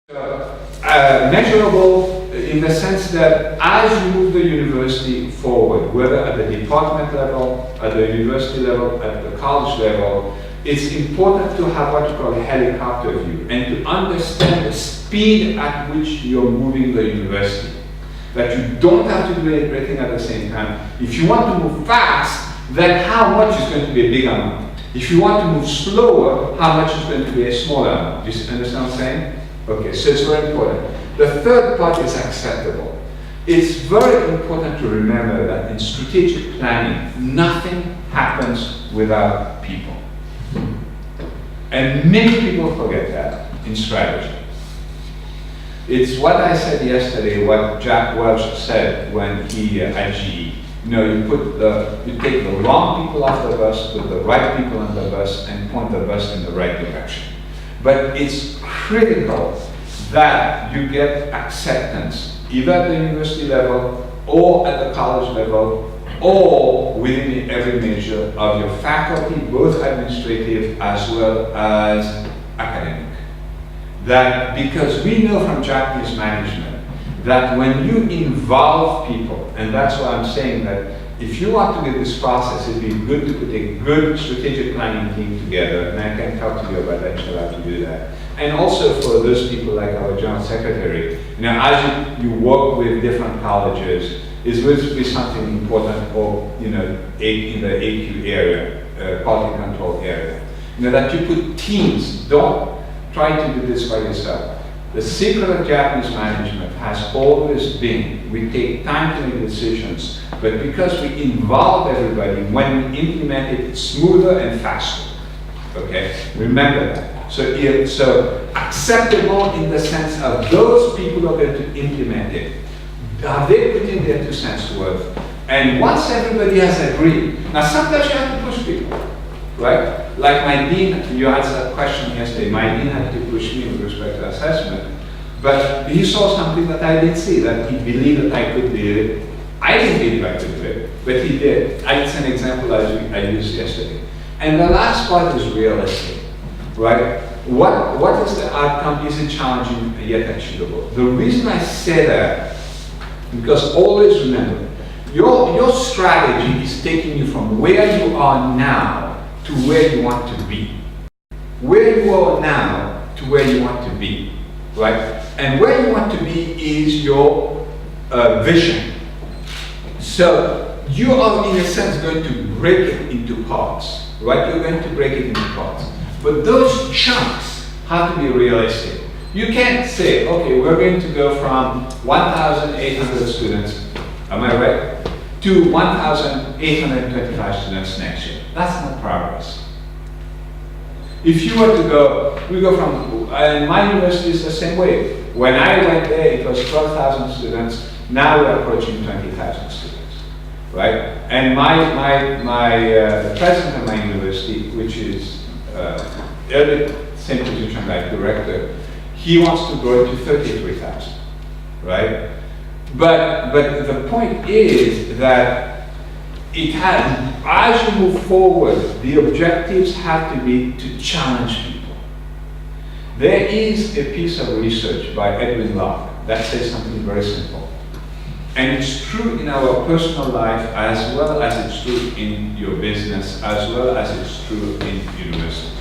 Measurable in the sense that as you move the university forward, whether at the department level, at the university level, at the college level, it's important to have what you call a helicopter view and to understand the speed at which you're moving the university. That you don't have to do everything at the same time. If you want to move fast, then how much is going to be a big amount? If you want to move slower, how much is going to be a smaller amount? Do you understand what I'm saying? Okay, so it's very important. The third part is acceptable. It's very important to remember that in strategic planning, nothing happens without people. And many people forget that in strategy. It's what I said yesterday, what Jack Welch said when he at GE. You know, you take the wrong people off the bus, put the right people on the bus, and point the bus in the right direction. But it's critical that you get acceptance, either at the university level, or at the college level, or within every measure of your faculty, both administrative as well as academic. That because we know from Japanese management that when you involve people, and that's why I'm saying that if you want to do this process, it'd be good to put a good strategic planning team together, and I can talk to you about that, how to do that. And also for those people like our General Secretary, you know, as you work with different colleges, is going to be something important for, you know, in the AQ area, quality control area. You know, that you put teams, don't try to do this by yourself. The secret of Japanese management has always been, we take time to make decisions, but because we involve everybody, when we implement it, it's smoother and faster. Okay, remember that. So acceptable in the sense of those people who are going to implement it. Have they put in their 2 cents worth? And once everybody has agreed, now sometimes you have to push people, right? Like my dean, you asked that question yesterday, my dean had to push me with respect to assessment, but he saw something that I didn't see, that he believed that I could do it. I didn't believe I could do it, but he did. It's an example I used yesterday. And the last part is realistic, right? What is the outcome? Is it challenging yet achievable? The reason I say that, because always remember, your strategy is taking you from where you are now to where you want to be. Where you are now to where you want to be, right? And where you want to be is your vision. So you are, in a sense, going to break it into parts, right? You're going to break it into parts. But those chunks have to be realistic. You can't say, okay, we're going to go from 1,800 students, am I right, to 1,825 students next year. That's not progress. If you were to go, we go from, and my university is the same way. When I went there, it was 12,000 students. Now we're approaching 20,000 students, right? And the president of my university, which is early same position like director, he wants to grow to 33,000, right? But the point is that it has, as you move forward, the objectives have to be to challenge people. There is a piece of research by Edwin Locke that says something very simple. And it's true in our personal life as well as it's true in your business, as well as it's true in universities.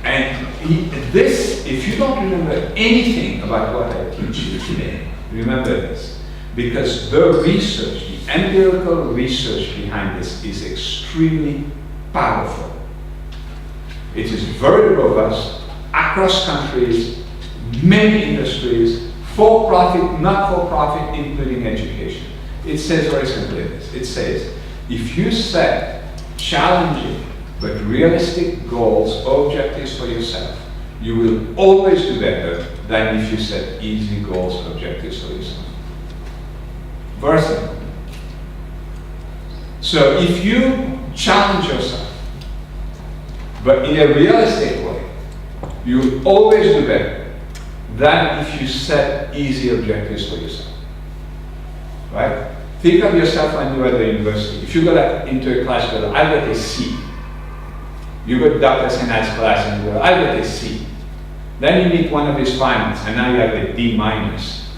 And if you don't remember anything about what I teach you today, remember this. Because the research, the empirical research behind this is extremely powerful. It is very robust, across countries, many industries, for-profit, not-for-profit, including education. It says very simply this. It says, if you set challenging but realistic goals or objectives for yourself, you will always do better than if you set easy goals or objectives for yourself. Very simple. So if you challenge yourself, but in a realistic way, you will always do better than if you set easy objectives for yourself. Right? Think of yourself when you were at the university. If you go into a class, you go, I got a C. You go to Dr. Senat's class and you go, I got a C. Then you meet one of his finals, and now you have a D minus.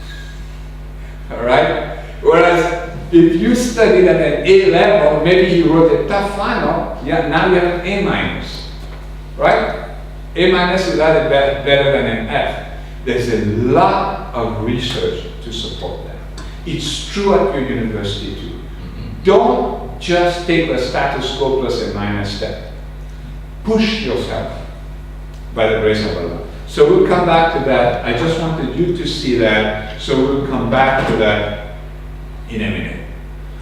All right? Whereas if you studied at an A level, maybe you wrote a tough final, yeah, now you have an A minus. Right? A minus is rather better than an F. There's a lot of research to support that. It's true at your university too. Don't just take a status quo plus a minus step. Push yourself by the grace of Allah. So we'll come back to that. I just wanted you to see that. So we'll come back to that in a minute.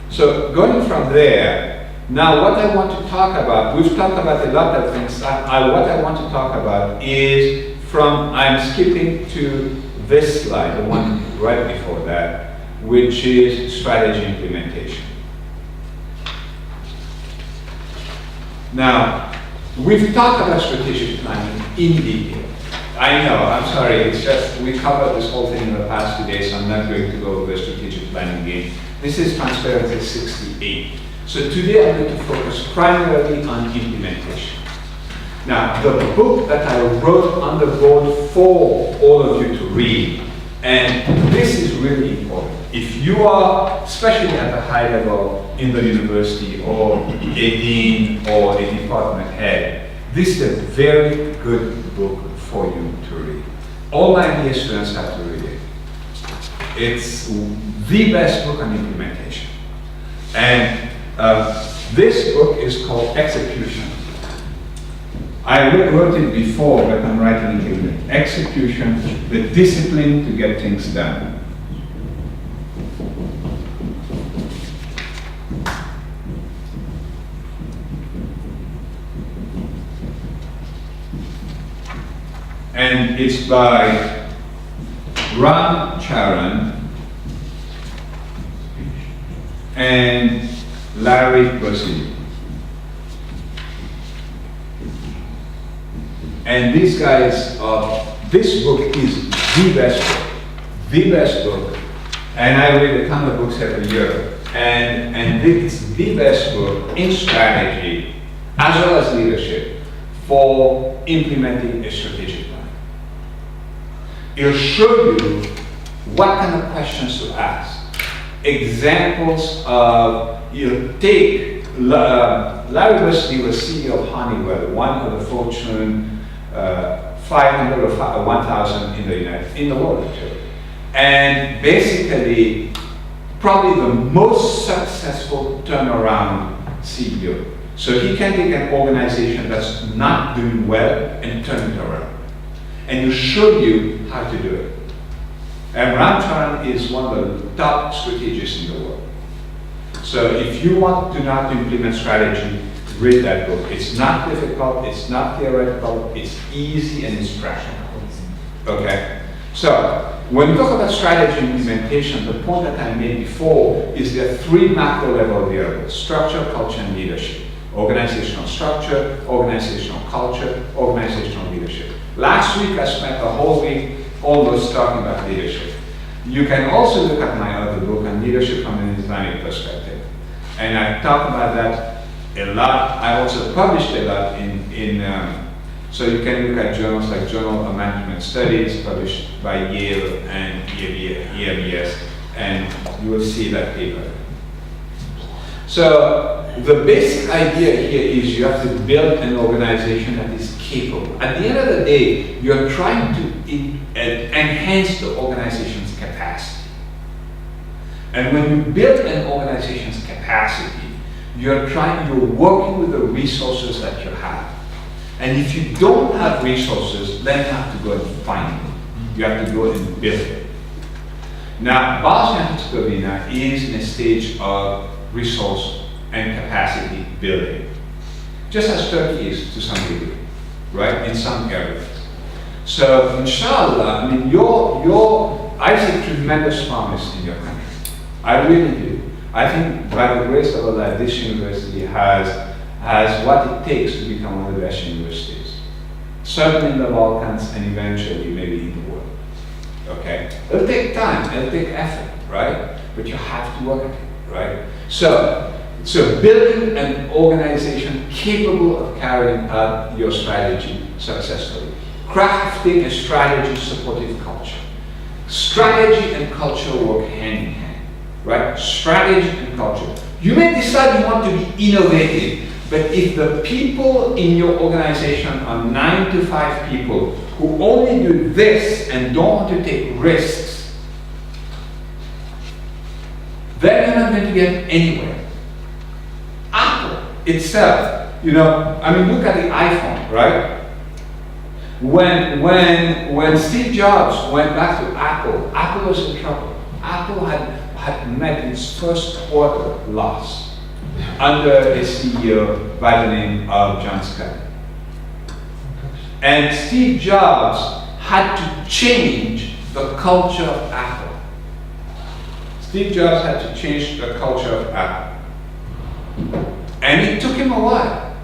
So going from there, now what I want to talk about, we've talked about a lot of things. What I want to talk about is I'm skipping to this slide, the one right before that, which is strategy implementation. Now, we've talked about strategic planning in detail. I know, I'm sorry, it's just, we covered this whole thing in the past 2 days, so I'm not going to go over strategic planning again. This is Transparency 68. So today I'm going to focus primarily on implementation. Now, the book that I wrote on the board for all of you to read, and this is really important. If you are, especially at the high level in the university, or a dean or a department head, this is a very good book for you to read. All my MBA students have to read it. It's the best book on implementation. And this book is called Execution. I wrote it before, but I'm writing it again. Execution, the discipline to get things done. And it's by Ram Charan and Larry Beekun. And these guys, this book is the best book. And I read a ton of books every year. And it's the best book in strategy, as well as leadership, for implementing a strategic plan. It'll show you what kind of questions to ask. Examples of, take, Larry Beekun was CEO of Honeywell, one of the Fortune 500 or 1,000 in the world actually. And basically, probably the most successful turnaround CEO. So he can take an organization that's not doing well and turn it around. And he'll show you how to do it. And Ram Charan is one of the top strategists in the world. So if you want to know how to implement strategy, read that book. It's not difficult, it's not theoretical, it's easy and it's practical. Okay? So, when we talk about strategy implementation, the point that I made before is there are three macro level variables: structure, culture, and leadership. Organizational structure, organizational culture, organizational leadership. Last week I spent the whole week almost talking about leadership. You can also look at my other book on leadership from an Islamic perspective. And I talk about that a lot. I also published a lot so you can look at journals like Journal of Management Studies, published by Yale and EMBS, and you will see that paper. So the basic idea here is you have to build an organization that is capable. At the end of the day, you're trying to enhance the organization's capacity. And when you build an organization's capacity, you're working with the resources that you have. And if you don't have resources, then you have to go and find them. You have to go and build it. Now, Bosnia and Herzegovina is in a stage of resource and capacity building, just as Turkey is to some degree, right, in some areas. So, inshallah, I mean, I see tremendous promise in your country. I really do. I think by the grace of Allah, this university has what it takes to become one of the best universities. Certainly in the Balkans and eventually maybe in the world. Okay? It'll take time, it'll take effort, right? But you have to work at it, right? So building an organization capable of carrying out your strategy successfully. crafting a strategy-supportive culture. Strategy and culture work hand in hand, right? Strategy and culture. You may decide you want to be innovative, but if the people in your organization are 9 to 5 people who only do this and don't want to take risks, then you're not going to get anywhere. Apple itself, you know, I mean, look at the iPhone, right? When Steve Jobs went back to Apple, Apple was in trouble. Apple had met its first quarter loss under a CEO by the name of John Scott. And Steve Jobs had to change the culture of Apple. Steve Jobs had to change the culture of Apple. And it took him a while,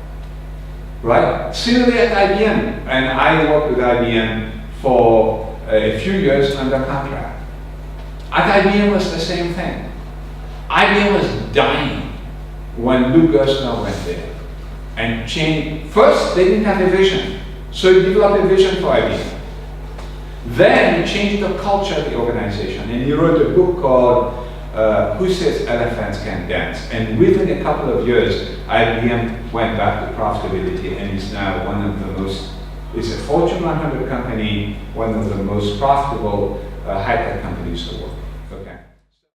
right? Similarly at IBM, and I worked with IBM for a few years under contract. At IBM was the same thing. IBM was dying when Lou Gerstner went there and changed. First, they didn't have a vision, so he developed a vision for IBM. Then he changed the culture of the organization, and he wrote a book called Who Says Elephants Can't Dance? And within a couple of years, IBM went back to profitability and is now one of the most, it's a Fortune 100 company, one of the most profitable high-tech companies in the world.